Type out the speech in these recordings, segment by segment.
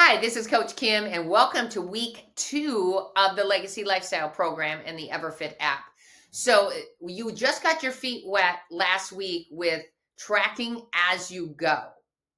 Hi, this is Coach Kim, and welcome to week 2 of the Legacy Lifestyle Program and the EverFit app. So, you just got your feet wet last week with tracking as you go.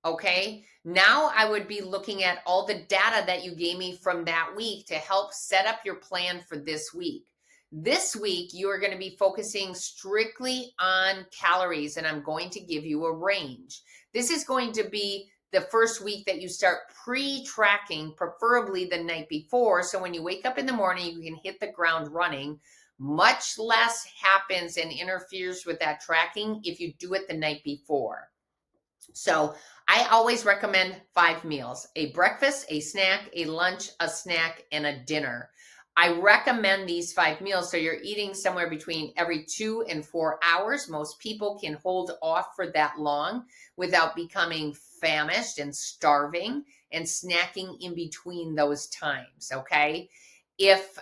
Okay. Now, I would be looking at all the data that you gave me from that week to help set up your plan for this week. This week, you are going to be focusing strictly on calories, and I'm going to give you a range. This is going to be the first week that you start pre-tracking, preferably the night before. So when you wake up in the morning, you can hit the ground running. Much less happens and interferes with that tracking if you do it the night before. So I always recommend 5 meals: a breakfast, a snack, a lunch, a snack, and a dinner. I recommend these 5 meals so you're eating somewhere between every 2 and 4 hours. Most people can hold off for that long without becoming famished and starving and snacking in between those times. Okay. If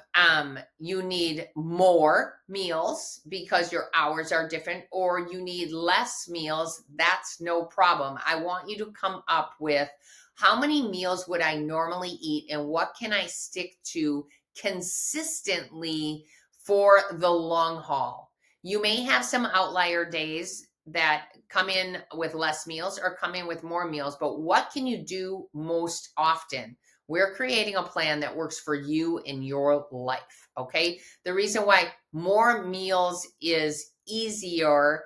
you need more meals because your hours are different, or you need less meals, that's no problem. I want you to come up with, how many meals would I normally eat and what can I stick to consistently for the long haul? You may have some outlier days that come in with less meals or come in with more meals, but what can you do most often? We're creating a plan that works for you in your life. Okay. The reason why more meals is easier,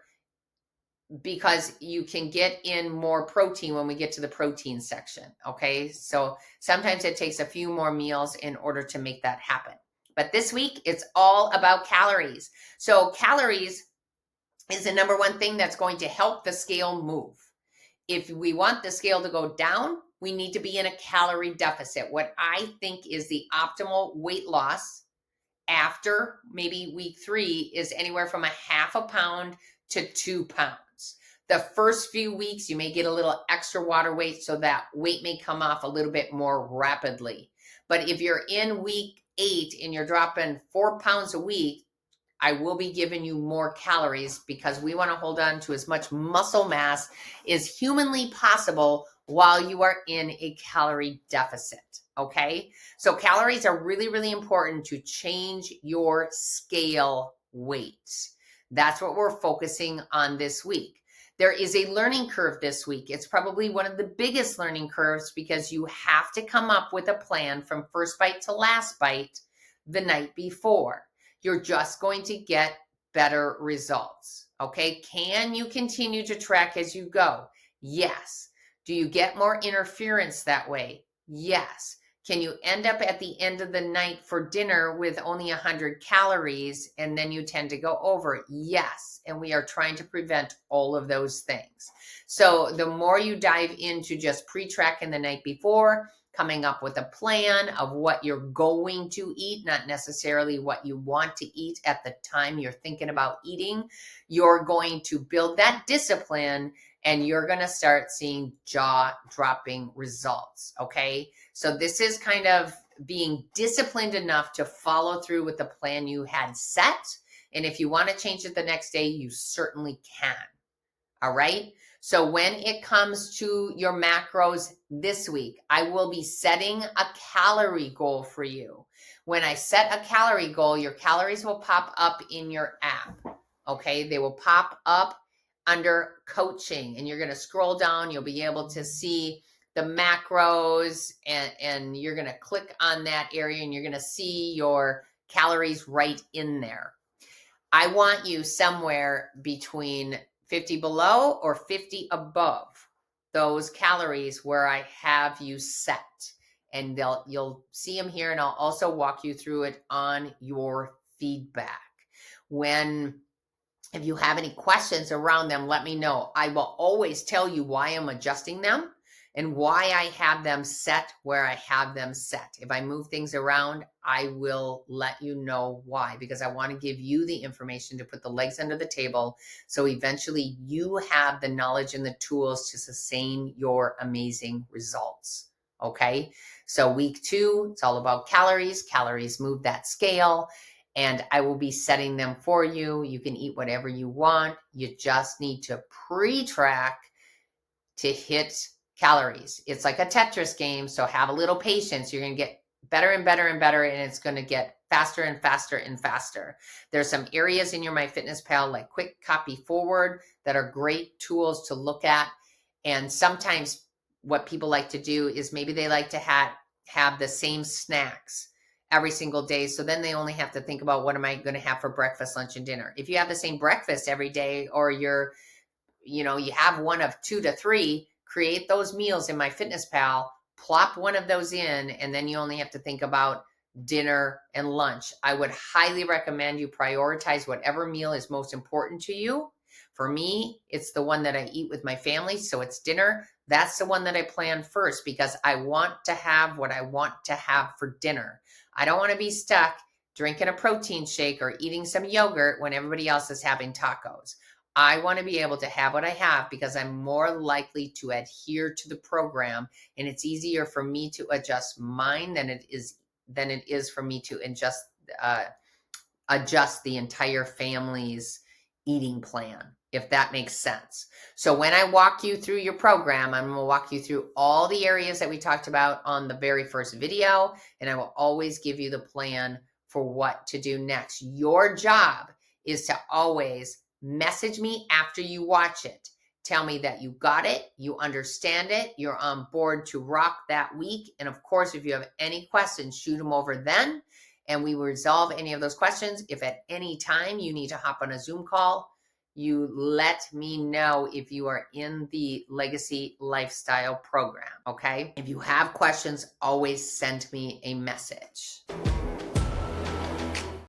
because you can get in more protein when we get to the protein section. Okay. So sometimes it takes a few more meals in order to make that happen. But this week, it's all about calories. So calories is the number one thing that's going to help the scale move. If we want the scale to go down, we need to be in a calorie deficit. What I think is the optimal weight loss after maybe week 3 is anywhere from a half a pound to 2 pounds. The first few weeks, you may get a little extra water weight, so that weight may come off a little bit more rapidly. But if you're in week 8 and you're dropping 4 pounds a week, I will be giving you more calories, because we want to hold on to as much muscle mass as humanly possible while you are in a calorie deficit. Okay. So calories are really, really important to change your scale weight. That's what we're focusing on this week. There is a learning curve this week. It's probably one of the biggest learning curves, because you have to come up with a plan from first bite to last bite the night before. You're just going to get better results. Okay. Can you continue to track as you go? Yes. Do you get more interference that way? Yes. Can you end up at the end of the night for dinner with only 100 calories and then you tend to go over? Yes. And we are trying to prevent all of those things. So the more you dive into just pre-tracking the night before, coming up with a plan of what you're going to eat, not necessarily what you want to eat at the time you're thinking about eating, you're going to build that discipline and you're going to start seeing jaw-dropping results. Okay. So this is kind of being disciplined enough to follow through with the plan you had set. And if you want to change it the next day, you certainly can. All right. So when it comes to your macros this week, I will be setting a calorie goal for you. When I set a calorie goal, your calories will pop up in your app. Okay. They will pop up under coaching, and you're going to scroll down. You'll be able to see the macros, and you're going to click on that area and you're going to see your calories right in there. I want you somewhere between 50 below or 50 above those calories where I have you set. And you'll see them here, and I'll also walk you through it on your feedback. If you have any questions around them, let me know. I will always tell you why I'm adjusting them and why I have them set where I have them set. If I move things around, I will let you know why, because I want to give you the information to put the legs under the table, so eventually you have the knowledge and the tools to sustain your amazing results. Okay. So week 2, it's all about calories. Calories move that scale, and I will be setting them for you. You can eat whatever you want. You just need to pre-track to hit calories. It's like a Tetris game, so have a little patience. You're going to get better and better and better, and it's going to get faster and faster and faster. There's some areas in your MyFitnessPal like Quick Copy Forward that are great tools to look at. And sometimes what people like to do is maybe they like to have the same snacks every single day. So then they only have to think about, what am I going to have for breakfast, lunch, and dinner? If you have the same breakfast every day, or you have one of 2 to 3, create those meals in MyFitnessPal, plop one of those in, and then you only have to think about dinner and lunch. I would highly recommend you prioritize whatever meal is most important to you. For me, it's the one that I eat with my family, so it's dinner. That's the one that I plan first, because I want to have what I want to have for dinner. I don't want to be stuck drinking a protein shake or eating some yogurt when everybody else is having tacos. I want to be able to have what I have, because I'm more likely to adhere to the program, and it's easier for me to adjust mine than it is for me to adjust the entire family's eating plan, if that makes sense. So when I walk you through your program, I'm going to walk you through all the areas that we talked about on the very first video, and I will always give you the plan for what to do next. Your job is to always message me after you watch it. Tell me that you got it, you understand it, you're on board to rock that week. And of course, if you have any questions, shoot them over then, and we will resolve any of those questions. If at any time you need to hop on a Zoom call, you let me know if you are in the Legacy Lifestyle program, okay? If you have questions, always send me a message.